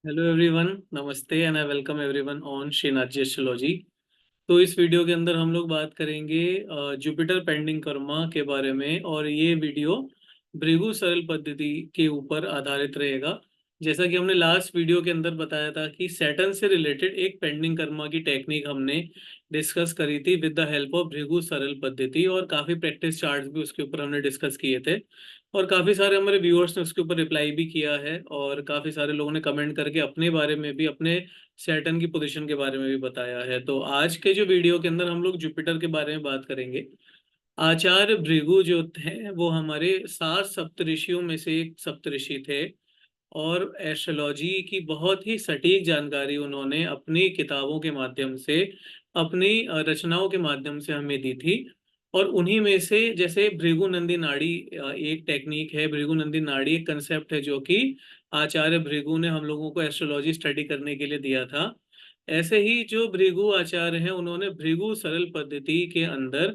Hello everyone, नमस्ते and I welcome everyone on Shrinath astrology. तो इस वीडियो के अंदर हम लोग बात करेंगे जुपिटर पेंडिंग कर्मा के बारे में, और ये वीडियो भृगु सरल पद्धति के ऊपर आधारित रहेगा। जैसा कि हमने लास्ट वीडियो के अंदर बताया था कि सैटर्न से रिलेटेड एक पेंडिंग कर्मा की टेक्निक हमने डिस्कस करी थी with the help of Bhrigu सरल पद्धति, और काफ़ी प्रैक्टिस चार्ट्स भी उसके ऊपर हमने डिस्कस किए थे। और काफ़ी सारे हमारे व्यूअर्स ने उसके ऊपर रिप्लाई भी किया है, और काफ़ी सारे लोगों ने कमेंट करके अपने बारे में भी, अपने सैटर्न की पोजीशन के बारे में भी बताया है। तो आज के जो वीडियो के अंदर हम लोग जुपिटर के बारे में बात करेंगे। आचार्य भृगु जो थे वो हमारे 7 सप्तऋषियों में से एक सप्तऋषि थे, और एस्ट्रोलॉजी की बहुत ही सटीक जानकारी उन्होंने अपनी किताबों के माध्यम से, अपनी रचनाओं के माध्यम से हमें दी थी। और उन्हीं में से जैसे भृगुनंदी नाड़ी एक टेक्निक है, भृगुनंदी नाड़ी एक कंसेप्ट है जो कि आचार्य भृगु ने हम लोगों को एस्ट्रोलॉजी स्टडी करने के लिए दिया था। ऐसे ही जो भृगु आचार्य हैं उन्होंने भृगु सरल पद्धति के अंदर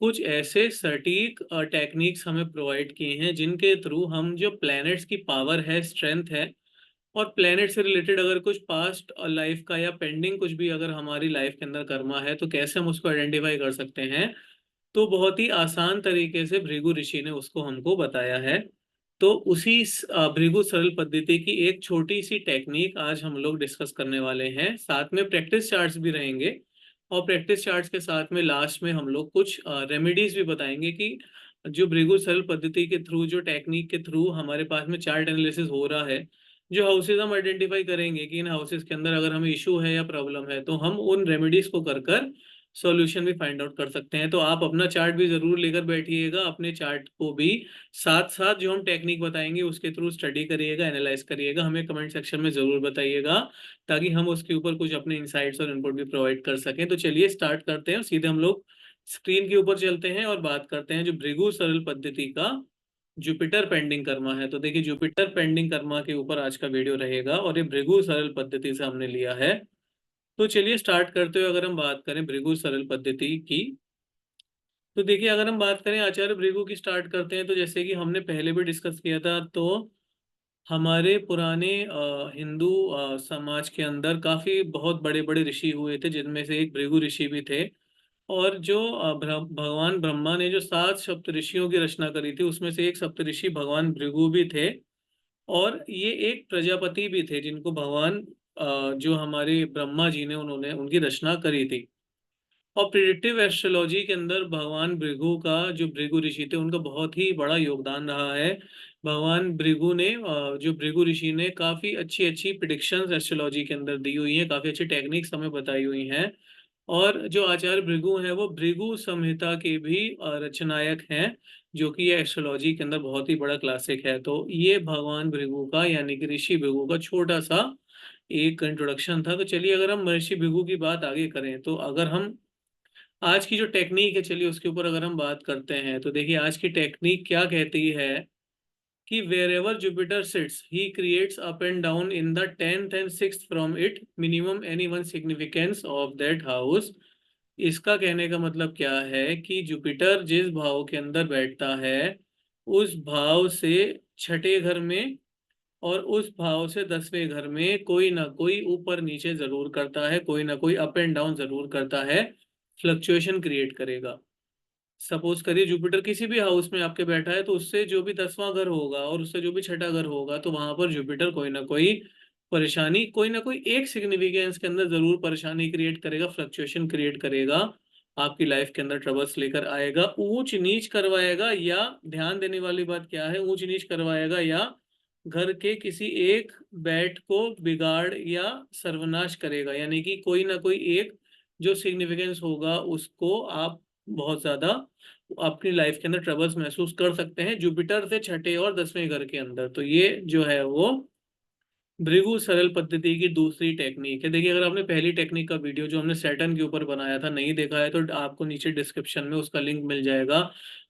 कुछ ऐसे सटीक टेक्निक्स हमें प्रोवाइड किए हैं जिनके थ्रू हम जो प्लैनेट्स की पावर है, स्ट्रेंथ है, और प्लेनेट से रिलेटेड अगर कुछ पास्ट लाइफ का या पेंडिंग कुछ भी अगर हमारी लाइफ के अंदर कर्मा है तो कैसे हम उसको आइडेंटिफाई कर सकते हैं। तो बहुत ही आसान तरीके से भृगु ऋषि ने उसको हमको बताया है। तो उसी भृगु सरल पद्धति की एक छोटी सी टेक्निक आज हम लोग डिस्कस करने वाले हैं, साथ में प्रैक्टिस चार्ट्स भी रहेंगे। और प्रैक्टिस चार्ट्स के साथ में लास्ट में हम लोग कुछ रेमेडीज भी बताएंगे कि जो भृगु सरल पद्धति के थ्रू, जो टेक्निक के थ्रू हमारे पास में चार्ट एनालिसिस हो रहा है, जो हाउसेज हम आइडेंटिफाई करेंगे कि इन हाउसेज के अंदर अगर हमें इशू है या प्रॉब्लम है, तो हम उन रेमेडीज को कर कर सॉल्यूशन भी फाइंड आउट कर सकते हैं। तो आप अपना चार्ट भी जरूर लेकर बैठिएगा, अपने चार्ट को भी साथ साथ जो हम टेक्निक बताएंगे उसके थ्रू स्टडी करिएगा, एनालाइज करिएगा, हमें कमेंट सेक्शन में जरूर बताइएगा, ताकि हम उसके ऊपर कुछ अपने इंसाइट्स और इनपुट भी प्रोवाइड कर सकें। तो चलिए स्टार्ट करते हैं, सीधे हम लोग स्क्रीन के ऊपर चलते हैं और बात करते हैं जो भृगु सरल पद्धति का जुपिटर पेंडिंग कर्मा है। तो देखिए, जुपिटर पेंडिंग कर्मा के ऊपर आज का वीडियो रहेगा, और ये भृगु सरल पद्धति से हमने लिया है। तो चलिए स्टार्ट करते हुए अगर हम बात करें भृगु सरल पद्धति की, तो देखिए अगर हम बात करें आचार्य भृगु की, स्टार्ट करते हैं। तो जैसे कि हमने पहले भी डिस्कस किया था, तो हमारे पुराने हिंदू समाज के अंदर काफी बहुत बड़े बड़े ऋषि हुए थे, जिनमें से एक भृगु ऋषि भी थे। और जो भगवान ब्रह्मा ने जो 7 सप्तऋषियों की रचना करी थी, उसमें से एक सप्तऋषि भगवान भृगु भी थे। और ये एक प्रजापति भी थे जिनको भगवान जो हमारे ब्रह्मा जी ने, उन्होंने उनकी रचना करी थी। और प्रिडिक्टिव एस्ट्रोलॉजी के अंदर भगवान भृगु का, जो भृगु ऋषि थे, उनका बहुत ही बड़ा योगदान रहा है। भगवान भृगु ने जो भृगु ऋषि ने काफ़ी अच्छी अच्छी प्रिडिक्शंस एस्ट्रोलॉजी के अंदर दी हुई हैं, काफ़ी अच्छी टेक्निक्स हमें बताई हुई हैं। और जो आचार्य भृगु हैं वो भृगु संहिता के भी रचनायक हैं, जो कि ये एस्ट्रोलॉजी के अंदर बहुत ही बड़ा क्लासिक है। तो ये भगवान भृगु का, यानी कि ऋषि भृगु का छोटा सा एक इंट्रोडक्शन था। तो चलिए अगर हम ऋषि भृगु की बात आगे करें, तो अगर हम आज की जो टेक्निक है, चलिए उसके ऊपर अगर हम बात करते हैं, तो देखिए आज की टेक्निक क्या कहती है कि wherever Jupiter sits he creates up and down in the 10th and 6th from it minimum any one significance of that house. इसका कहने का मतलब क्या है कि जुपिटर जिस भाव के अंदर बैठता है, उस भाव से छठे घर में और उस भाव से 10वें घर में कोई ना कोई ऊपर नीचे जरूर करता है, कोई ना कोई अप एंड डाउन जरूर करता है, फ्लक्चुएशन क्रिएट करेगा। सपोज करिए जुपिटर किसी भी हाउस में आपके बैठा है, तो उससे जो भी 10वां घर होगा और उससे जो भी छठा घर होगा, तो वहां पर जुपिटर कोई ना कोई परेशानी, कोई ना कोई एक सिग्निफिकेंस के अंदर जरूर परेशानी क्रिएट करेगा, फ्लक्चुएशन क्रिएट करेगा, आपकी लाइफ के अंदर ट्रबल्स लेकर आएगा, ऊंच नीच करवाएगा, या ध्यान देने वाली बात क्या है, ऊंच नीच करवाएगा, या घर के किसी एक बैट को बिगाड़ या सर्वनाश करेगा। यानी कि कोई ना कोई एक जो सिग्निफिकेंस होगा उसको आप बहुत ज्यादा अपनी लाइफ के अंदर ट्रबल्स महसूस कर सकते हैं जुपिटर से छठे और 10वें घर के अंदर। तो ये जो है वो भृगु सरल पद्धति की दूसरी टेक्निक है। देखिए अगर आपने पहली टेक्निक का वीडियो जो हमने सैटर्न के ऊपर बनाया था नहीं देखा है, तो आपको नीचे डिस्क्रिप्शन में उसका लिंक मिल जाएगा,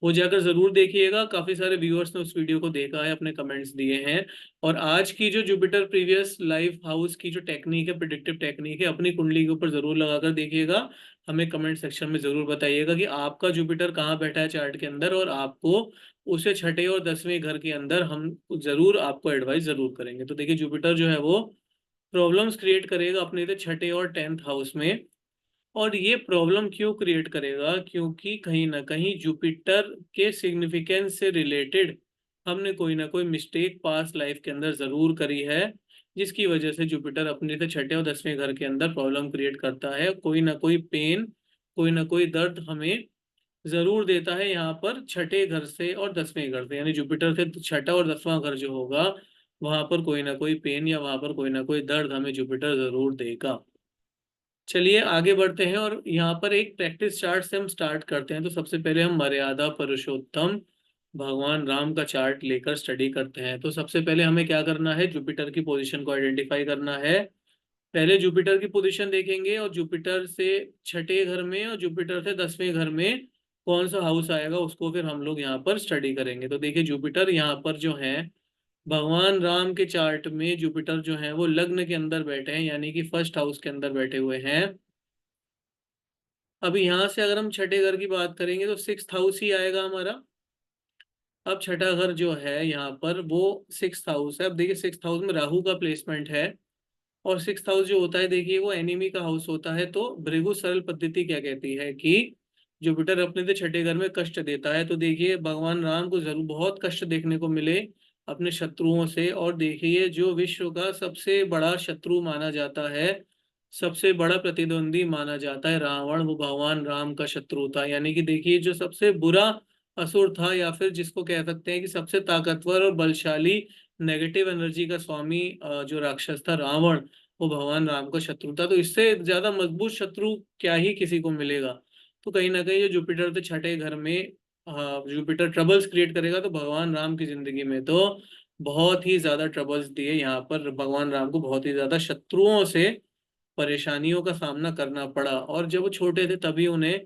वो जाकर जरूर देखिएगा। काफी सारे व्यूअर्स ने उस वीडियो को देखा है, अपने कमेंट्स दिए हैं। और आज की जो जुपिटर प्रीवियस लाइफ हाउस की जो टेक्निक है, प्रिडिक्टिव टेक्निक है, अपनी कुंडली के ऊपर जरूर लगाकर देखिएगा, हमें कमेंट सेक्शन में जरूर बताइएगा कि आपका जुपिटर कहाँ बैठा है चार्ट के अंदर, और आपको उसे छठे और 10वें घर के अंदर हम जरूर आपको एडवाइस जरूर करेंगे। तो देखिए जुपिटर जो है वो प्रॉब्लम्स क्रिएट करेगा अपने से छठे और 10th हाउस में। और ये प्रॉब्लम क्यों क्रिएट करेगा, क्योंकि कहीं ना कहीं जुपिटर के सिग्निफिकेंस से रिलेटेड हमने कोई ना कोई मिस्टेक पास्ट लाइफ के अंदर जरूर करी है, जिसकी वजह से जुपिटर अपने से छठे और 10वें घर के अंदर प्रॉब्लम क्रिएट करता है। कोई ना कोई पेन, कोई ना कोई दर्द हमें जरूर देता है यहाँ पर छठे घर से और 10वें घर से, यानी जुपिटर से छठा और 10वां घर जो होगा वहां पर कोई ना कोई पेन या वहां पर कोई ना कोई दर्द हमें जुपिटर जरूर देगा। चलिए आगे बढ़ते हैं और यहाँ पर एक प्रैक्टिस चार्ट से हम स्टार्ट करते हैं। तो सबसे पहले हम मर्यादा पुरुषोत्तम भगवान राम का चार्ट लेकर स्टडी करते हैं। तो सबसे पहले हमें क्या करना है, जुपिटर की पोजीशन को आइडेंटिफाई करना है। पहले जुपिटर की पोजीशन देखेंगे और जुपिटर से छठे घर में और जुपिटर से 10वें घर में कौन सा हाउस आएगा उसको फिर हम लोग यहाँ पर स्टडी करेंगे। तो देखिए जुपिटर यहाँ पर जो है भगवान राम के चार्ट में जुपिटर जो है वो लग्न के अंदर बैठे हैं, यानी कि फर्स्ट हाउस के अंदर बैठे हुए हैं। अभी यहाँ से अगर हम छठे घर की बात करेंगे तो 6th हाउस ही आएगा हमारा। अब छठा घर जो है यहाँ पर वो 6th हाउस है। अब देखिए 6th हाउस में राहु का प्लेसमेंट है, और 6th हाउस जो होता है देखिए वो एनिमी का हाउस होता है। तो भृगु सरल पद्धति क्या कहती है कि जुपिटर अपने से छठे घर में कष्ट देता है। तो देखिए भगवान राम को जरूर बहुत कष्ट देखने को मिले अपने शत्रुओं से। और देखिए जो विश्व का सबसे बड़ा शत्रु माना जाता है, सबसे बड़ा प्रतिद्वंदी माना जाता है रावण, वो भगवान राम का शत्रु था। यानी कि देखिए जो सबसे बुरा असुर था, या फिर जिसको कह सकते हैं कि सबसे ताकतवर और बलशाली नेगेटिव एनर्जी का स्वामी जो राक्षस था रावण, वो भगवान राम का शत्रु था। तो इससे ज्यादा मजबूत शत्रु क्या ही किसी को मिलेगा। तो कहीं ना कहीं जो जुपिटर थे छठे घर में, जुपिटर ट्रबल्स क्रिएट करेगा। तो भगवान राम की जिंदगी में तो बहुत ही ज्यादा ट्रबल्स दिए, यहाँ पर भगवान राम को बहुत ही ज्यादा शत्रुओं से परेशानियों का सामना करना पड़ा। और जब वो छोटे थे तभी उन्हें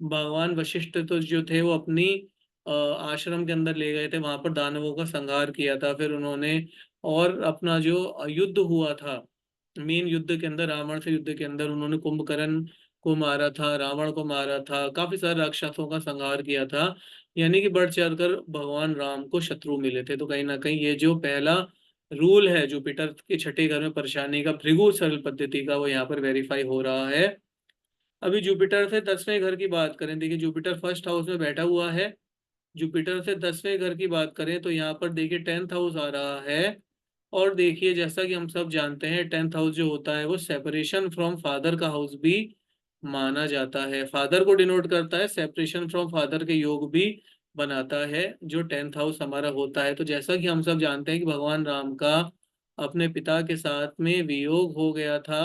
भगवान वशिष्ठ तो जो थे वो अपनी आश्रम के अंदर ले गए थे, वहां पर दानवों का संहार किया था। फिर उन्होंने और अपना जो युद्ध हुआ था मेन युद्ध के अंदर, रावण से युद्ध के अंदर उन्होंने कुंभकर्ण को मारा था, रावण को मारा था, काफी सारे राक्षसों का संहार किया था। यानी कि बढ़ चढ़कर भगवान राम को शत्रु मिले थे। तो कहीं ना कहीं ये जो पहला रूल है जुपिटर के छठे घर में परेशानी का, भृगु सरल पद्धति का, वो यहाँ पर वेरीफाई हो रहा है। अभी जुपिटर से 10वें घर की बात करें, देखिए जुपिटर फर्स्ट हाउस में बैठा हुआ है। जुपिटर से 10वें घर की बात करें तो यहाँ पर देखिए 10th हाउस आ रहा है। और देखिए जैसा कि हम सब जानते हैं 10th हाउस जो होता है वो सेपरेशन फ्रॉम फादर का हाउस भी माना जाता है, फादर को डिनोट करता है, सेपरेशन फ्रॉम फादर के योग भी बनाता है जो 10th हाउस हमारा होता है। तो जैसा कि हम सब जानते हैं कि भगवान राम का अपने पिता के साथ में वियोग हो गया था।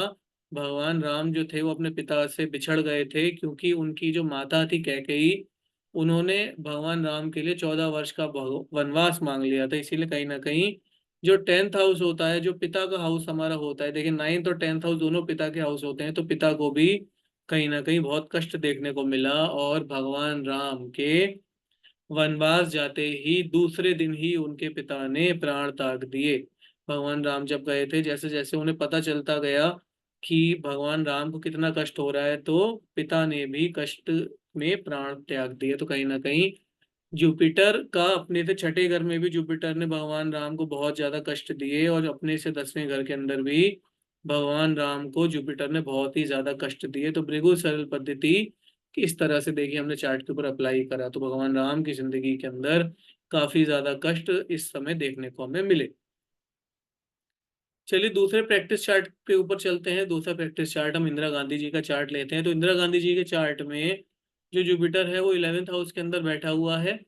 भगवान राम जो थे वो अपने पिता से बिछड़ गए थे, क्योंकि उनकी जो माता थी कैकेयी, उन्होंने भगवान राम के लिए 14 वर्ष का वनवास मांग लिया था। इसीलिए कहीं ना कहीं जो 10th हाउस होता है, जो पिता का हाउस हमारा होता है, देखिए 9th और 10th हाउस दोनों पिता के हाउस होते हैं। तो पिता को भी कहीं ना कहीं बहुत कष्ट देखने को मिला, और भगवान राम के वनवास जाते ही दूसरे दिन ही उनके पिता ने प्राण त्याग दिए। भगवान राम जब गए थे, जैसे जैसे उन्हें पता चलता गया कि भगवान राम को कितना कष्ट हो रहा है, तो पिता ने भी कष्ट में प्राण त्याग दिए। तो कहीं ना कहीं जुपिटर का अपने से छठे घर में भी जुपिटर ने भगवान राम को बहुत ज्यादा कष्ट दिए, और अपने से 10वें घर के अंदर भी भगवान राम को जुपिटर ने बहुत ही ज्यादा कष्ट दिए। तो भृगु सरल पद्धति किस तरह से देखिए हमने चार्ट के ऊपर अप्लाई करा, तो भगवान राम की जिंदगी के अंदर काफी ज्यादा कष्ट इस समय देखने को हमें मिले। चलिए दूसरे प्रैक्टिस चार्ट के ऊपर चलते हैं। दूसरा प्रैक्टिस चार्ट हम इंदिरा गांधी जी का चार्ट लेते हैं। तो इंदिरा गांधी जी के चार्ट में जो जुपिटर है वो 11th हाउस के अंदर बैठा हुआ है।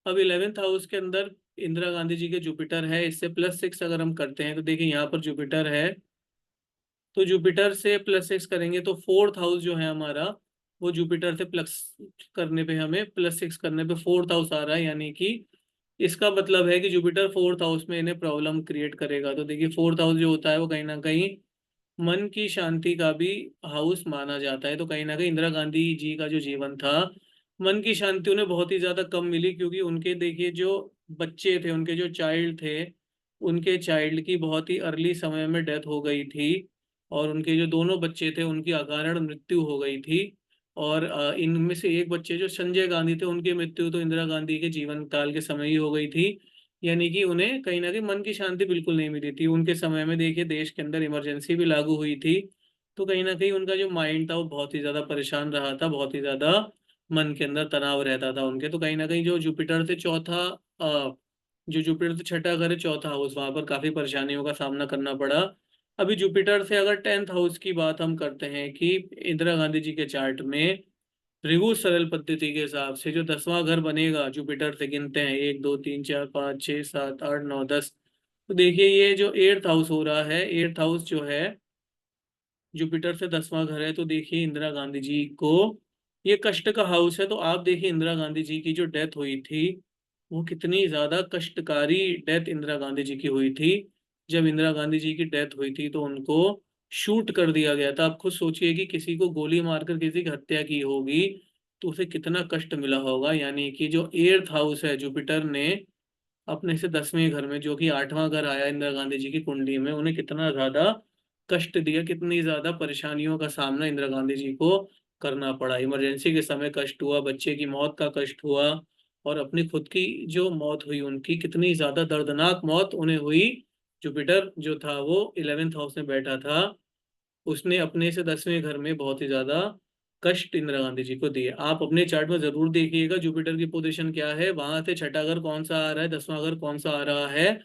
अब 11th हाउस के अंदर इंदिरा गांधी जी के जुपिटर है, इससे +6 अगर हम करते हैं तो देखिए यहाँ पर जुपिटर है। तो जुपिटर से +6 करेंगे तो 4th हाउस जो है हमारा, वो जुपिटर से प्लस करने पे हमें +6 करने पे 4th हाउस आ रहा है। यानी कि इसका मतलब है कि जुपिटर 4th हाउस में इन्हें प्रॉब्लम क्रिएट करेगा। तो देखिए 4th हाउस जो होता है वो कहीं ना कहीं मन की शांति का भी हाउस माना जाता है। तो कहीं ना कहीं इंदिरा गांधी जी का जो जीवन था, मन की शांति उन्हें बहुत ही ज्यादा कम मिली, क्योंकि उनके देखिए जो बच्चे थे, उनके जो चाइल्ड थे, उनके चाइल्ड की बहुत ही अर्ली समय में डेथ हो गई थी। और उनके जो दोनों बच्चे थे उनकी अकारण मृत्यु हो गई थी। और इनमें से एक बच्चे जो संजय गांधी थे, उनकी मृत्यु तो इंदिरा गांधी के जीवन काल के समय ही हो गई थी। यानी कि उन्हें कहीं ना कहीं मन की शांति बिल्कुल नहीं मिली थी। उनके समय में देखिए देश के अंदर इमरजेंसी भी लागू हुई थी, तो कहीं ना कहीं उनका जो माइंड था वो बहुत ही ज्यादा परेशान रहा था, बहुत ही ज्यादा मन के अंदर तनाव रहता था उनके। तो कहीं ना कहीं जो जुपिटर से चौथा जो जुपिटर से छठा घर है, चौथा हाउस, वहां पर काफी परेशानियों का सामना करना पड़ा। अभी जुपिटर से अगर 10th हाउस की बात हम करते हैं कि इंदिरा गांधी जी के चार्ट में भृगु सरल पद्धति के हिसाब से जो 10वां घर बनेगा, जुपिटर से गिनते हैं 1 2 3 4 5 6 7 8 9 10, तो देखिए ये जो 8th हाउस हो रहा है, 8th हाउस जो है जुपिटर से 10वां घर है, तो देखिए इंदिरा गांधी जी को ये कष्ट का हाउस है। तो आप देखिए इंदिरा गांधी जी की जो डेथ हुई थी वो कितनी ज्यादा कष्टकारी डेथ इंदिरा गांधी जी की हुई थी। जब इंदिरा गांधी जी की डेथ हुई थी तो उनको शूट कर दिया गया था। आप खुद सोचिए कि किसी को गोली मारकर किसी की हत्या की होगी तो उसे कितना कष्ट मिला होगा। यानी कि जो 8th हाउस है जुपिटर ने अपने से 10वें घर में, जो कि 8वां घर आया इंदिरा गांधी जी की कुंडली में, उन्हें कितना ज्यादा कष्ट दिया, कितनी ज्यादा परेशानियों का सामना इंदिरा गांधी जी को करना पड़ा। इमरजेंसी के समय कष्ट हुआ, बच्चे की मौत का कष्ट हुआ, और अपनी खुद की जो मौत हुई उनकी कितनी ज्यादा दर्दनाक मौत उन्हें हुई। जुपिटर जो था वो 11th हाउस में बैठा था, उसने अपने से 10वें घर में बहुत ही ज्यादा कष्ट इंदिरा गांधी जी को दिए। आप अपने चार्ट में जरूर देखिएगा जुपिटर की पोजीशन क्या है, वहां से छठा घर कौन सा आ रहा है, 10वां घर कौन सा आ रहा है,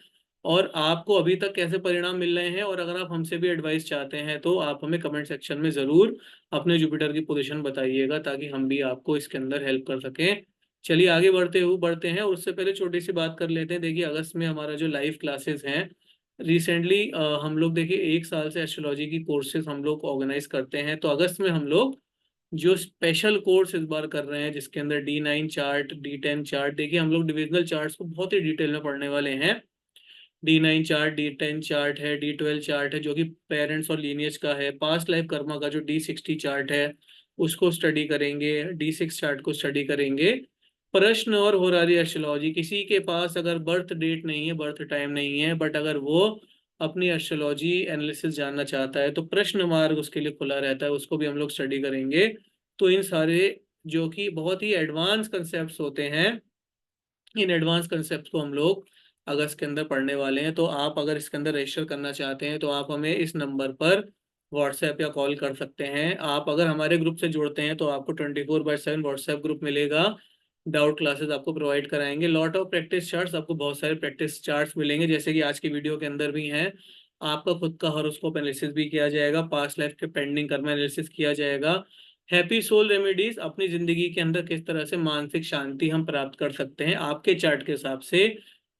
और आपको अभी तक कैसे परिणाम मिल रहे हैं। और अगर आप हमसे भी एडवाइस चाहते हैं तो आप हमें कमेंट सेक्शन में जरूर अपने जुपिटर की पोजीशन बताइएगा, ताकि हम भी आपको इसके अंदर हेल्प कर सकें। चलिए आगे बढ़ते हैं। उससे पहले छोटी सी बात कर लेते हैं। देखिए अगस्त में हमारा जो लाइव क्लासेस हैं, रिसेंटली हम लोग देखिए 1 साल से एस्ट्रोलॉजी की कोर्सेज हम लोग ऑर्गेनाइज करते हैं। तो अगस्त में हम लोग जो स्पेशल कोर्स इस बार कर रहे हैं, जिसके अंदर D9 चार्ट, D10 चार्ट, देखिए हम लोग डिविजनल चार्ट्स को बहुत ही डिटेल में पढ़ने वाले हैं। D9 चार्ट, D10 चार्ट है, D12 चार्ट है जो कि पेरेंट्स और लीनियज का है, पास्ट लाइफ कर्मा का जो D60 चार्ट है उसको स्टडी करेंगे, D6 चार्ट को स्टडी करेंगे। प्रश्न और होरारी एस्ट्रोलॉजी, किसी के पास अगर बर्थ डेट नहीं है, बर्थ टाइम नहीं है, बट अगर वो अपनी एस्ट्रोलॉजी एनालिसिस जानना चाहता है तो प्रश्न मार्ग उसके लिए खुला रहता है, उसको भी हम लोग स्टडी करेंगे। तो इन सारे जो कि बहुत ही एडवांस कंसेप्ट होते हैं, इन एडवांस कंसेप्ट को हम लोग अगस्त के अंदर पढ़ने वाले हैं। तो आप अगर इसके अंदर रजिस्टर करना चाहते हैं तो आप हमें इस नंबर पर व्हाट्सएप या कॉल कर सकते हैं। आप अगर हमारे ग्रुप से जुड़ते हैं तो आपको 24/7 व्हाट्सएप ग्रुप मिलेगा। डाउट क्लासेस आपको प्रोवाइड कराएंगे, लॉट ऑफ प्रैक्टिस चार्ट्स, आपको बहुत सारे प्रैक्टिस चार्ट्स मिलेंगे जैसे कि आज की वीडियो के अंदर भी हैं। आपका खुद का हॉरोस्कोप एनालिसिस भी किया जाएगा, पास्ट लाइफ के पेंडिंग कर्म एनालिसिस किया जाएगा। हैप्पी सोल रेमेडीज, अपनी जिंदगी के अंदर किस तरह से मानसिक शांति हम प्राप्त कर सकते हैं, आपके चार्ट के हिसाब से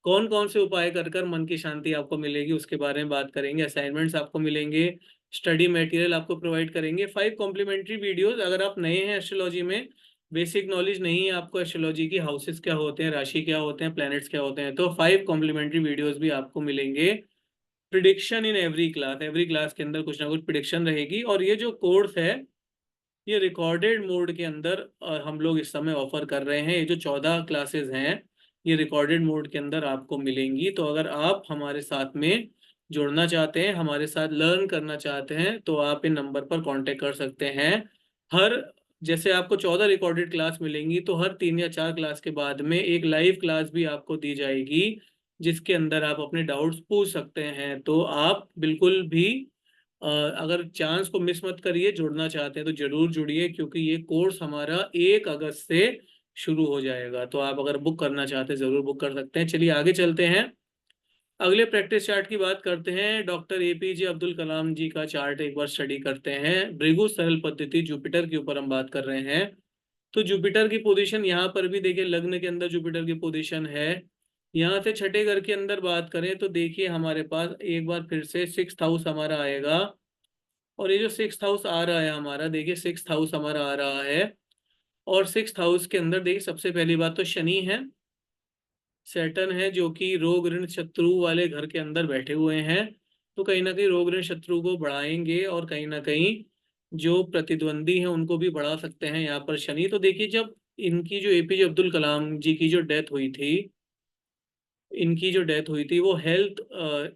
कौन कौन से उपाय कर कर मन की शांति आपको मिलेगी, उसके बारे में बात करेंगे। असाइनमेंट्स आपको मिलेंगे, स्टडी मटेरियल आपको प्रोवाइड करेंगे, 5 कॉम्प्लीमेंट्री वीडियोस। अगर आप नए हैं एस्ट्रोलॉजी में, बेसिक नॉलेज नहीं है आपको एस्ट्रोलॉजी की, हाउसेस क्या होते हैं, राशि क्या होते हैं, प्लैनेट्स क्या होते हैं, तो 5 कॉम्प्लीमेंट्री वीडियोस भी आपको मिलेंगे। प्रिडिक्शन इन एवरी क्लास के अंदर कुछ ना कुछ प्रिडिक्शन रहेगी। और ये जो कोर्स है ये रिकॉर्डेड मोड के अंदर हम लोग इस समय ऑफर कर रहे हैं। ये जो 14 क्लासेस हैं ये रिकॉर्डेड मोड के अंदर आपको मिलेंगी। तो अगर आप हमारे साथ में जुड़ना चाहते हैं, हमारे साथ लर्न करना चाहते हैं, तो आप इन नंबर पर कांटेक्ट कर सकते हैं। हर जैसे आपको 14 रिकॉर्डेड क्लास मिलेंगी तो हर 3 या 4 क्लास के बाद में एक लाइव क्लास भी आपको दी जाएगी, जिसके अंदर आप अपने डाउट्स पूछ सकते हैं। तो आप बिल्कुल भी अगर चांस को मिस मत करिए, जुड़ना चाहते हैं तो जरूर जुड़िए, क्योंकि ये कोर्स हमारा 1 अगस्त से शुरू हो जाएगा। तो आप अगर बुक करना चाहते हैं जरूर बुक कर सकते हैं। चलिए आगे चलते हैं, अगले प्रैक्टिस चार्ट की बात करते हैं। डॉक्टर APJ अब्दुल कलाम जी का चार्ट एक बार स्टडी करते हैं। भृगु सरल पद्धति जुपिटर के ऊपर हम बात कर रहे हैं। तो जुपिटर की पोजीशन यहाँ पर भी देखिए, लग्न के अंदर जुपिटर की पोजीशन है। यहाँ से छठे घर के अंदर बात करें तो देखिए हमारे पास एक बार फिर से 6th हाउस हमारा आएगा। और ये जो 6th हाउस आ रहा है हमारा, देखिए 6th हाउस हमारा आ रहा है। और 6th हाउस के अंदर देखिए सबसे पहली बात तो शनि है, सैटर्न है, जो कि रोग ऋण शत्रु वाले घर के अंदर बैठे हुए हैं। तो कहीं ना कहीं रोग ऋण शत्रु को बढ़ाएंगे, और कहीं ना कहीं जो प्रतिद्वंदी हैं उनको भी बढ़ा सकते हैं यहाँ पर शनि। तो देखिए जब इनकी जो APJ अब्दुल कलाम जी की जो डेथ हुई थी, वो हेल्थ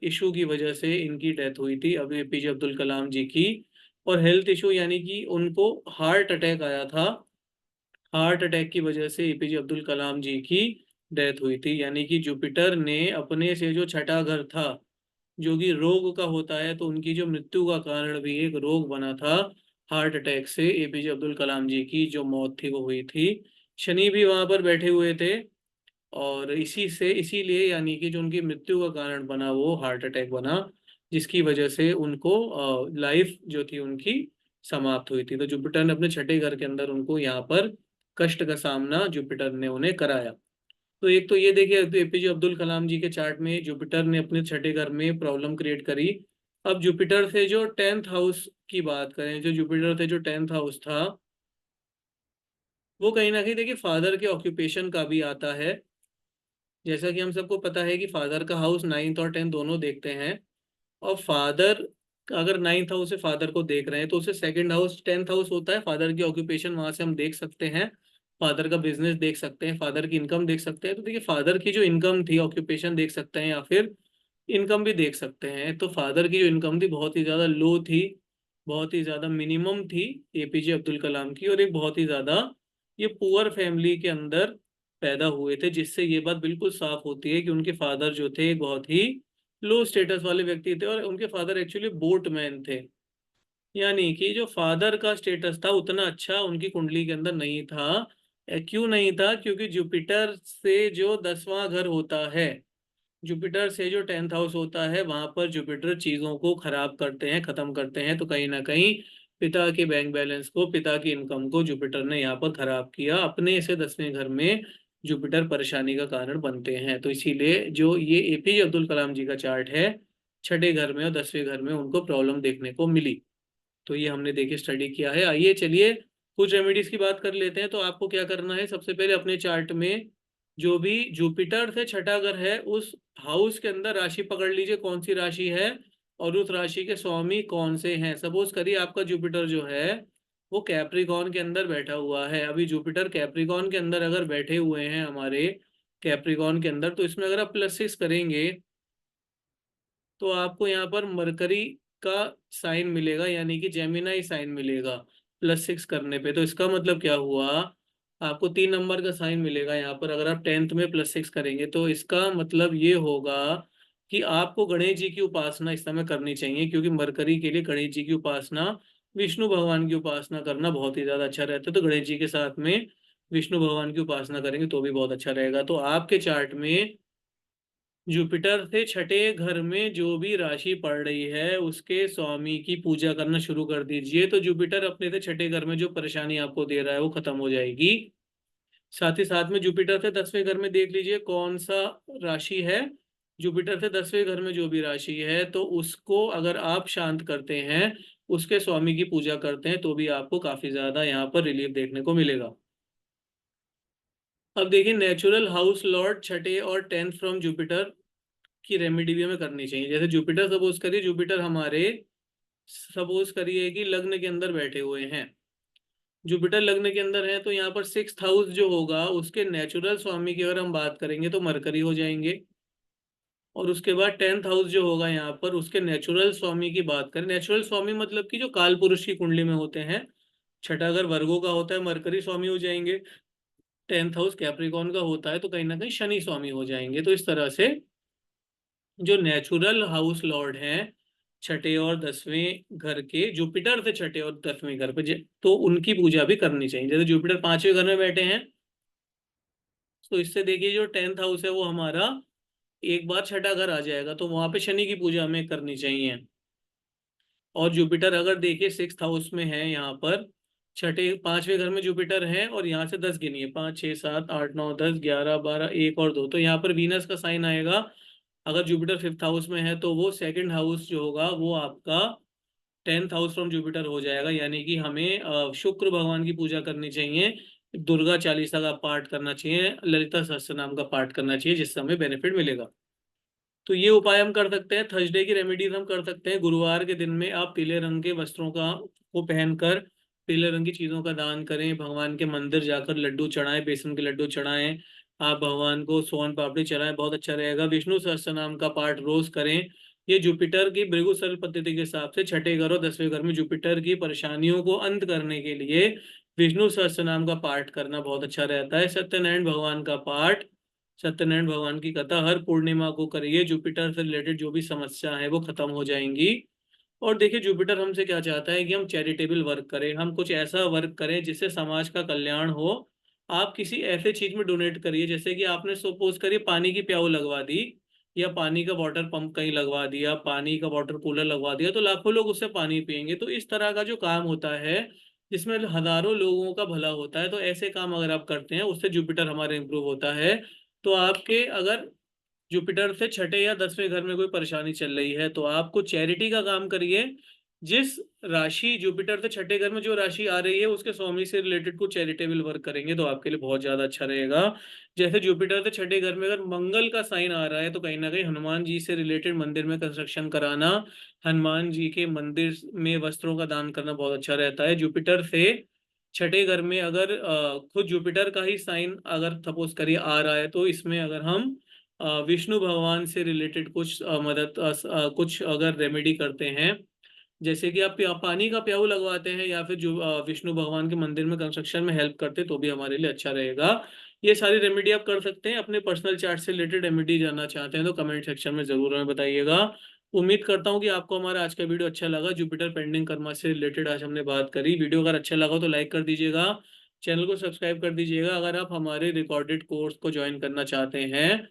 इशू की वजह से इनकी डेथ हुई थी, अब APJ अब्दुल कलाम जी की। और हेल्थ इशू यानी कि उनको हार्ट अटैक आया था, हार्ट अटैक की वजह से APJ अब्दुल कलाम जी की डेथ हुई थी। यानी कि जुपिटर ने अपने से जो छठा घर था, जो कि रोग का होता है, तो उनकी जो मृत्यु का कारण भी एक रोग बना था। हार्ट अटैक से एपीजे अब्दुल कलाम जी की जो मौत थी वो हुई थी। शनि भी वहां पर बैठे हुए थे, और इसीलिए यानी कि जो उनकी मृत्यु का कारण बना वो हार्ट अटैक बना, जिसकी वजह से उनको लाइफ जो थी उनकी समाप्त हुई थी। तो जुपिटर ने अपने छठे घर के अंदर उनको यहाँ पर कष्ट का सामना जुपिटर ने उन्हें कराया। तो एक तो ये देखिए, एपीजे अब्दुल कलाम जी के चार्ट में जुपिटर ने अपने छठे घर में प्रॉब्लम क्रिएट करी। अब जुपिटर से जो 10th हाउस की बात करें, जो जुपिटर से जो 10th हाउस था, वो कहीं ना कहीं देखिए फादर के ऑक्यूपेशन का भी आता है। जैसा कि हम सबको पता है कि फादर का हाउस 9th और 10th दोनों देखते हैं। और फादर अगर 9th हाउस से फादर को देख रहे हैं, तो उसे सेकंड हाउस 10th हाउस होता है। फादर की ऑक्यूपेशन वहां से हम देख सकते हैं, फादर का बिजनेस देख सकते हैं, फादर की इनकम देख सकते हैं। तो देखिए फादर की जो इनकम थी, ऑक्यूपेशन देख सकते हैं, या फिर इनकम भी देख सकते हैं। तो फादर की जो इनकम थी बहुत ही ज़्यादा लो थी, बहुत ही ज़्यादा मिनिमम थी एपीजे अब्दुल कलाम की। और एक बहुत ही ज़्यादा ये पुअर फैमिली के अंदर पैदा हुए थे, जिससे ये बात बिल्कुल साफ होती है कि उनके फादर जो थे एक बहुत ही लो स्टेटस वाले व्यक्ति थे, और उनके फादर एक्चुअली बोटमैन थे। यानी कि जो फादर का स्टेटस था उतना अच्छा उनकी कुंडली के अंदर नहीं था। क्यों नहीं था? क्योंकि जुपिटर से जो 10वां घर होता है, जुपिटर से जो 10th हाउस होता है, वहां पर जुपिटर चीजों को खराब करते हैं, खत्म करते हैं। तो कहीं ना कहीं पिता के बैंक बैलेंस को, पिता की इनकम को जुपिटर ने यहाँ पर खराब किया। अपने से 10वें घर में जुपिटर परेशानी का कारण बनते हैं। तो इसीलिए जो ये एपीजे अब्दुल कलाम जी का चार्ट है, छठे घर में और 10वें घर में उनको प्रॉब्लम देखने को मिली। तो ये हमने देखिए स्टडी किया है। आइए चलिए कुछ रेमेडीज की बात कर लेते हैं। तो आपको क्या करना है, सबसे पहले अपने चार्ट में जो भी जुपिटर से छठा घर है, उस हाउस के अंदर राशि पकड़ लीजिए कौन सी राशि है, और उस राशि के स्वामी कौन से हैं। सपोज करिए आपका जुपिटर जो है वो कैप्रिकॉन के अंदर बैठा हुआ है। अभी जुपिटर कैप्रिकॉन के अंदर अगर बैठे हुए हैं हमारे, कैप्रिकॉन के अंदर, तो इसमें अगर आप +6 करेंगे तो आपको यहाँ पर मरकरी का साइन मिलेगा, यानी कि जेमिनाई साइन मिलेगा +6 करने पे। तो इसका मतलब क्या हुआ, आपको 3 नंबर का साइन मिलेगा यहाँ पर अगर आप 10th में +6 करेंगे। तो इसका मतलब ये होगा कि आपको गणेश जी की उपासना इस समय करनी चाहिए, क्योंकि मरकरी के लिए गणेश जी की उपासना, विष्णु भगवान की उपासना करना बहुत ही ज्यादा अच्छा रहता है। तो गणेश जी के साथ में विष्णु भगवान की उपासना करेंगे तो भी बहुत अच्छा रहेगा। तो आपके चार्ट में जुपिटर से छठे घर में जो भी राशि पड़ रही है उसके स्वामी की पूजा करना शुरू कर दीजिए। तो जुपिटर अपने से छठे घर में जो परेशानी आपको दे रहा है वो खत्म हो जाएगी। साथ ही साथ में जुपिटर से 10वें घर में देख लीजिए कौन सा राशि है। जुपिटर से 10वें घर में जो भी राशि है, तो उसको अगर आप शांत करते हैं, उसके स्वामी की पूजा करते हैं, तो भी आपको काफी ज्यादा यहाँ पर रिलीफ देखने को मिलेगा। अब देखिए नेचुरल हाउस लॉर्ड छठे और 10th फ्रॉम जुपिटर की रेमेडी भी हमें करनी चाहिए। जैसे जुपिटर, सपोज करिए जुपिटर हमारे, सपोज करिए कि लग्न के अंदर बैठे हुए हैं। जुपिटर लग्न के अंदर है, तो यहाँ पर 6th हाउस जो होगा उसके नेचुरल स्वामी की अगर हम बात करेंगे तो मरकरी हो जाएंगे। और उसके बाद 10th हाउस जो होगा यहाँ पर उसके नेचुरल स्वामी की बात करें, नेचुरल स्वामी मतलब कि जो काल पुरुष की कुंडली में होते हैं, छठा घर वर्गो का होता है, मरकरी स्वामी हो जाएंगे। 10th हाउस कैप्रिकॉन का होता है, तो कहीं ना कहीं शनि स्वामी हो जाएंगे। तो इस तरह से जो नेचुरल हाउस लॉर्ड हैं छठे और 10वें घर के, जुपिटर से छठे और 10वें घर पे तो उनकी पूजा भी करनी चाहिए। जैसे जुपिटर 5वें घर में बैठे हैं, तो इससे देखिए जो 10th हाउस है वो हमारा एक बार छठा घर आ जाएगा, तो वहां पे शनि की पूजा हमें करनी चाहिए। और जुपिटर अगर देखिए 6th हाउस में है यहाँ पर, छठे 5वें घर में जुपिटर है, और यहाँ से 10 गिनिए, 5 6 7 8 9 10 11 12 1 और 2, तो यहाँ पर वीनस का साइन आएगा। अगर जुपिटर 5th हाउस में है तो वो सेकंड हाउस जो होगा वो आपका 10th हाउस फ्रॉम जुपिटर हो जाएगा। यानी कि हमें शुक्र भगवान की पूजा करनी चाहिए, दुर्गा चालीसा का पाठ करना चाहिए, ललिता सहस्त्र नाम का पाठ करना चाहिए, जिससे हमें बेनिफिट मिलेगा। तो ये उपाय हम कर सकते हैं। थर्सडे की रेमेडीज हम कर सकते हैं। गुरुवार के दिन में आप पीले रंग के वस्त्रों का को पहनकर पीले रंग की चीजों का दान करें, भगवान के मंदिर जाकर लड्डू चढ़ाएं, बेसन के लड्डू चढ़ाएं, आप भगवान को सोन पापड़ी चढ़ाएं, बहुत अच्छा रहेगा। विष्णु सहस्त्र नाम का पाठ रोज करें। ये जुपिटर की भृगु सरल पद्धति के हिसाब से छठे घर और 10वें घर में जुपिटर की परेशानियों को अंत करने के लिए विष्णु सहस्त्र नाम का पाठ करना बहुत अच्छा रहता है। सत्यनारायण भगवान का पाठ सत्यनारायण भगवान की कथा हर पूर्णिमा को करिए। जुपिटर से रिलेटेड जो भी समस्या है वो खत्म हो जाएंगी। और देखिए, जुपिटर हमसे क्या चाहता है कि हम चैरिटेबल वर्क करें, हम कुछ ऐसा वर्क करें जिससे समाज का कल्याण हो। आप किसी ऐसे चीज में डोनेट करिए, जैसे कि आपने सपोज करिए पानी की प्याऊ लगवा दी, या पानी का वाटर पंप कहीं लगवा दिया, पानी का वाटर कूलर लगवा दिया, तो लाखों लोग उससे पानी पियेंगे। तो इस तरह का जो काम होता है जिसमें हजारों लोगों का भला होता है, तो ऐसे काम अगर आप करते हैं उससे जुपिटर हमारे इंप्रूव होता है। तो आपके अगर जुपिटर से छठे या 10वें घर में कोई परेशानी चल रही है, तो आप कुछ चैरिटी का काम करिए। जिस राशि जुपिटर से छठे घर में जो राशि आ रही है उसके स्वामी से रिलेटेड कुछ चैरिटेबल वर्क करेंगे तो आपके लिए बहुत ज्यादा अच्छा रहेगा। जैसे जुपिटर से छठे घर में अगर मंगल का साइन आ रहा है, तो कहीं ना कहीं हनुमान जी से रिलेटेड मंदिर में कंस्ट्रक्शन कराना, हनुमान जी के मंदिर में वस्त्रों का दान करना बहुत अच्छा रहता है। जुपिटर से छठे घर में अगर खुद जुपिटर का ही साइन अगर सपोज करिए आ रहा है, तो इसमें अगर हम विष्णु भगवान से रिलेटेड कुछ कुछ अगर रेमेडी करते हैं, जैसे कि आप पानी का प्याऊ लगवाते हैं, या फिर जो विष्णु भगवान के मंदिर में कंस्ट्रक्शन में हेल्प करते हैं, तो भी हमारे लिए अच्छा रहेगा। ये सारी रेमेडी आप कर सकते हैं। अपने पर्सनल चार्ट से रिलेटेड रेमेडी जानना चाहते हैं तो कमेंट सेक्शन में जरूर हमें बताइएगा। उम्मीद करता हूँ कि आपको हमारा आज का वीडियो अच्छा लगा। जुपिटर पेंडिंग कर्मा से रिलेटेड आज हमने बात करी। वीडियो अगर अच्छा लगा तो लाइक कर दीजिएगा, चैनल को सब्सक्राइब कर दीजिएगा। अगर आप हमारे रिकॉर्डेड कोर्स को ज्वाइन करना चाहते हैं,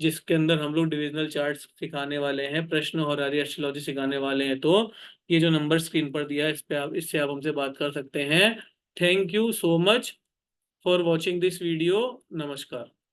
जिसके अंदर हम लोग डिविजनल चार्ट्स सिखाने वाले हैं, प्रश्न और आर्य एस्ट्रोलॉजी सिखाने वाले हैं, तो ये जो नंबर स्क्रीन पर दिया है इस पे आप इससे आप हमसे बात कर सकते हैं। Thank you so much for watching this video. नमस्कार।